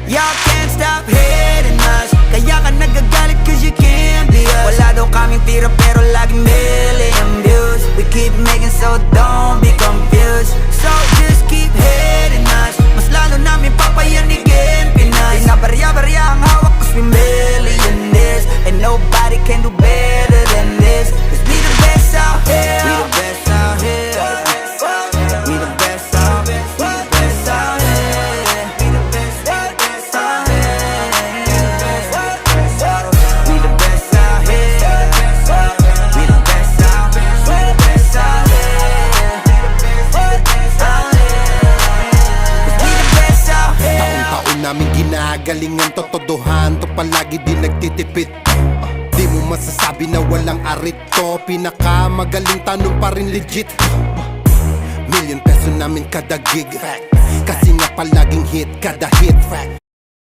Y'all can't stop hating us, kaya ka nagagalit cause you can't be us. Wala daw kaming tira pero laging million views. We keep making so don't be confused. So just keep hating us, mas lalo namin papayanigin Pinas. Pinabarya-barya ang hawak cause we millionaires, and nobody can do better than this. Cause we the best out here, we the best out here. We the best out, we the best out here. We the best out here. We the best out here. We the best out, we the best out here. We the best out here. Taon-taon namin ginagalingan, totodohan to palagi di nagtitipid. Di mo masasabi na walang arit to, pinakamagaling tanong pa rin legit. Million peso namin kada gig, kasi nga palaging hit kada hit.